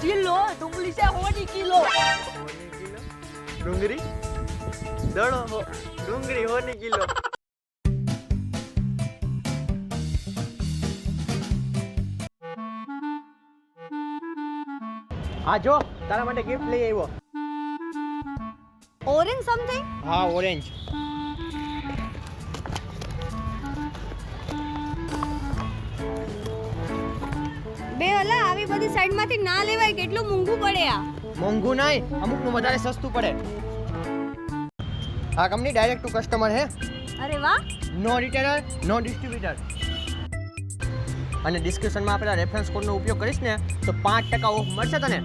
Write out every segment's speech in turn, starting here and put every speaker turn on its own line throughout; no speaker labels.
Kilo ડુંગળી છે 1 kilo.
1 kilo ડુંગળી દડો ડુંગળી 1 કિલો. હા જો તારા માટે ગિફ્ટ લઈ આવ્યો.
Orange something.
હા ઓરેન્જ.
બે હલા આવી બધી સાઈડમાંથી ના લેવાય, કેટલું મોંઘું પડે આ.
મોંઘું નહીં, અમુકનું વધારે સસ્તું પડે. આ કંપની ડાયરેક્ટ ટુ કસ્ટમર હે.
અરે વાહ.
નો રિટેલર નો ડિસ્ટ્રીબ્યુટર. અને ડિસ્ક્રિપ્શનમાં આપેલા રેફરન્સ કોડનો ઉપયોગ કરીશ ને તો 5% ઓફ મળશે તને.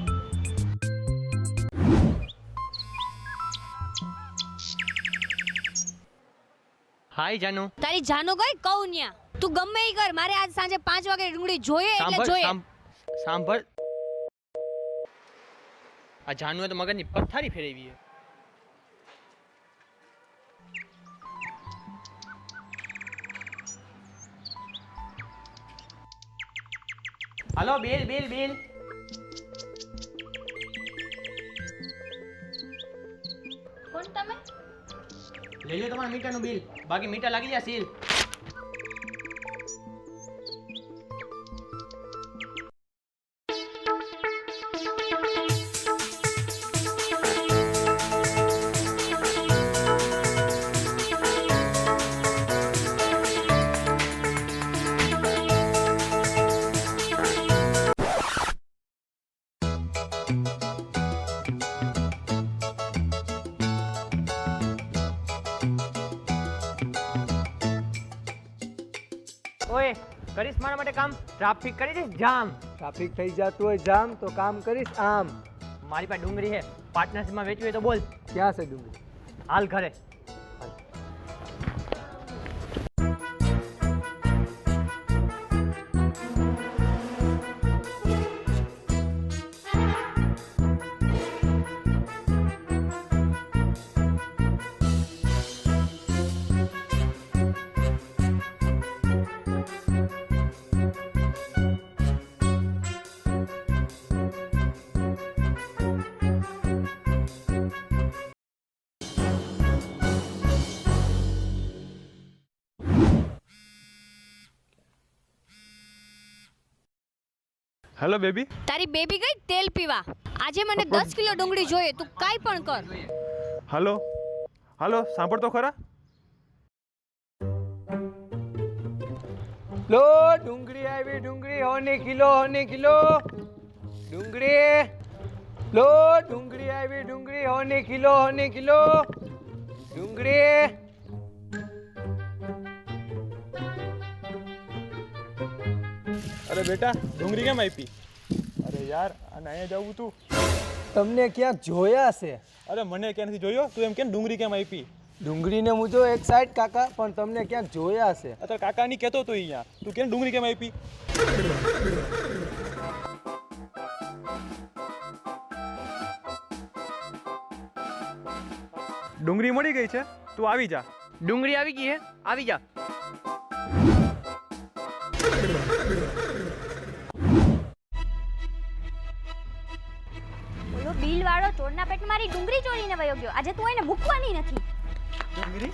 હાય જાનુ.
તારી જાનો ગઈ કહું ન્યા. તું ગમે ઈ કર, મારે આજ સાંજે 5 વાગે ડુંગળી જોઈએ એટલે જોઈએ.
સાંભળ. આ જાનુએ તો મગજની પથારી ફેરવી છે. હાલો બિલ.
કોણ તમે?
લઈ લો તમારા મીટરનું બિલ, બાકી મીટર લાગી જાય સીલ. ઓય કરીશ મારા માટે કામ? ટ્રાફિક કરી દઈશ જામ.
ટ્રાફિક થઈ જતું હોય જામ તો કામ કરીશ આમ.
મારી પાસે ડુંગળી છે, પાર્ટનરશિપમાં વેચવી હોય તો બોલ.
ક્યાં છે ડુંગળી?
હાલ ઘરે.
Hello baby.
તારી બેબી ગઈ તેલ પીવા. આજે મને 10 કિલો ડુંગળી જોઈએ, તું કાઈ પણ કર.
હાલો સાંભળ તો ખરા.
લો ડુંગળી આવી, ડુંગળી 1 કિલો 1 કિલો. ડુંગળી લો ડુંગળી આવી, ડુંગળી 1 કિલો 1 કિલો. ડુંગળી
અરે બેટા ડુંગળી કેમ આપી? અરે યાર આને અહીંયા જવું તું.
તમને ક્યાંક જોયા છે?
અરે મને ક્યાં નથી જોયો, તું એમ કેમ ડુંગળી કેમ આપી?
ડુંગળીને મૂજો એક સાઈડ કાકા, પણ તમને ક્યાંક જોયા છે.
અત્યારે કાકાની કહેતો તો અહીંયા, તું કેમ ડુંગળી કેમ આપી? ડુંગળી મળી ગઈ છે, તું આવી જા.
ડુંગળી આવી ગઈ હે, આવી જા.
ઓલો બિલ વાળો ચોરના પેટ મારી ડુંગળી ચોરીને વયો ગયો. આજે તું એને મૂકવાની નથી.
ડુંગળી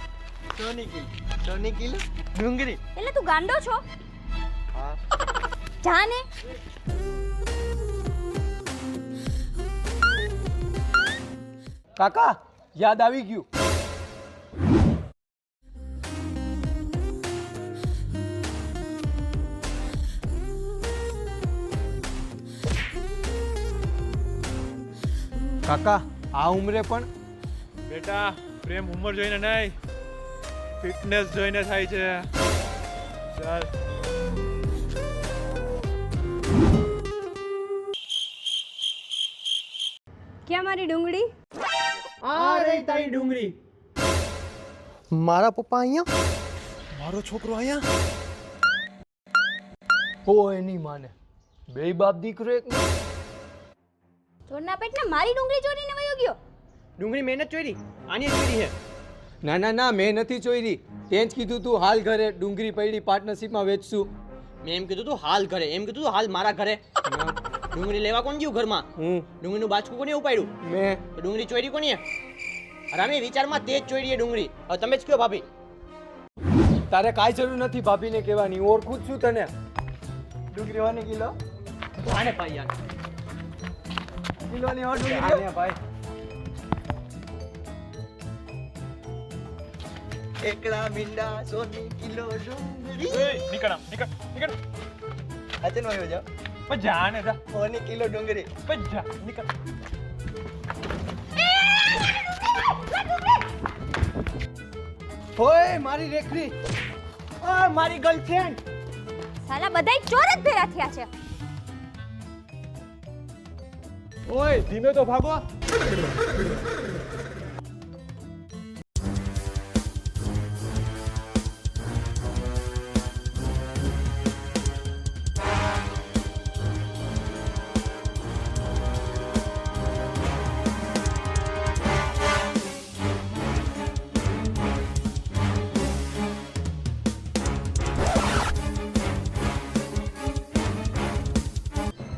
1 કિલો ડુંગળી.
એટલે તું ગાંડો છો?
હા.
જાને.
કાકા યાદ આવી ગયું. કાકા આ ઉંમરે પણ?
બેટા પ્રેમ ઉંમર જોઈને નહીં, ફિટનેસ જોઈને થાય છે. ચાલ.
ક્યાં મારી ડુંગળી?
આ રહી તારી ડુંગળી.
મારા પપ્પા અહીંયા?
મારો છોકરો અહીંયા?
હો એની માને બે બાપ દીકરો એક.
ચોરના પેટને મારી ડુંગળી ચોરીને વયો ગયો.
ડુંગળી મહેનત ચોરી, આની ચોરી છે.
ના ના ના મેં નથી ચોરી. તે જ કીધું તું હાલ ઘરે ડુંગળી પડી પાર્ટનરશિપમાં વેચશું.
મેં એમ કીધું તું હાલ ઘરે, એમ કીધું તું હાલ મારા ઘરે. ડુંગળી લેવા કોણ ગયું ઘરમાં?
હું
ડુંગળીનું બાચકું કોને ઉપાડ્યું?
મેં
તો ડુંગળી ચોરી કોની? રામે વિચારમાં તે જ ચોરી ડુંગળી. હવે તમે જ કયો ભાભી.
તારે કાંઈ જરૂર નથી ભાભીને કહેવાની, હું ઓળખું જ છું તને. ડુંગળી હોની કિલો?
આને ભાઈ યાર.
કિલોની હો ડુંગળી. આને ભાઈ.
એકડા મીંડા સોની કિલો ડુંગળી.
નીકળ આમ, નીકળ નીકળ
અચન વાયો જાવ.
પણ જા ને જા
સોની કિલો ડુંગળી.
પણ જા નીકળ.
ઓય મારી રેખડી.
આ મારી ગર્લફ્રેન્ડ.
સાલા બધાય ચોર જ ભેરા થયા છે.
ઓય ધીમે તો ભાગો.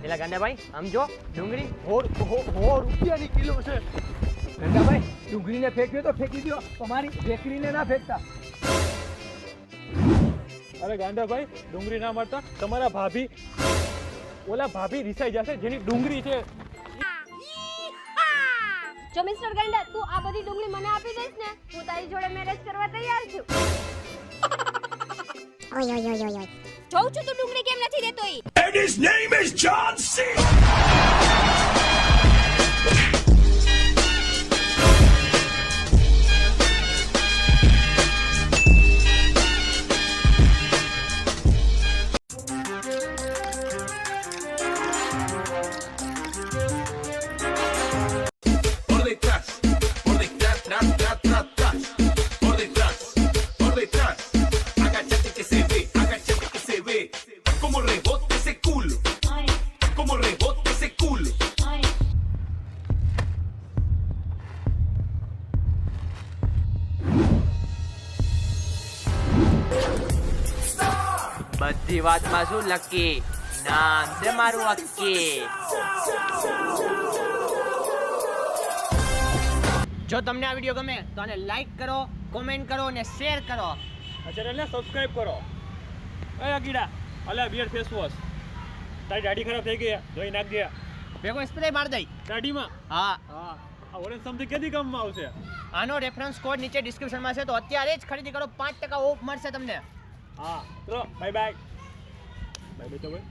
પેલા ગાંડાભાઈ આમ જો ડુંગળી
હો રૂપિયાની કિલો છે. ગંડાભાઈ ડુંગળીને ફેંક્યો તો ફેંકી દો, તમારી રેખડીને ના ફેંકતા.
અરે ગાંડાભાઈ ડુંગળી ના મારતા, તમારા ભાભી ઓલા ભાભી રિસાઈ જશે જેની ડુંગળી છે.
જો મિસ્ટર ગંડા તું આ બધી ડુંગળી મને આપી દઈશ ને હું તારી જોડે મેરેજ કરવા તૈયાર છું. જોઉં છું તું ડુંગળી કેમ નથી દેતો ઈ.
And his name is John C. Por detrás, tras, tras, tras, tras. Por detrás. Agáchate que se ve. Como rebote ese culo. Como rebote ese culo.
બધી વાતમાં શું લકી નામ છે મારું અક્કી. જો તમને આ વિડીયો ગમે તો આને લાઈક કરો, કોમેન્ટ કરો અને શેર કરો.
આ ચેનલને સબસ્ક્રાઇબ કરો. એ ગીડા અલા બિયર ફેસ વોશ. તારી દાઢી ખરાબ થઈ ગઈ ધોઈ નાખજે.
ભેગો સ્પ્રે માર દઈ.
દાઢીમાં
હા,
હા આ ઓરેન્જ સમથિંગ કેદી કામમાં આવશે?
આનો રેફરન્સ કોડ નીચે ડિસ્ક્રિપ્શનમાં છે તો અત્યારે જ ખરીદી કરો, 5% ઓફ મળશે તમને.
હા ચલો બાય બાય. બાય બાય તો ભાઈ.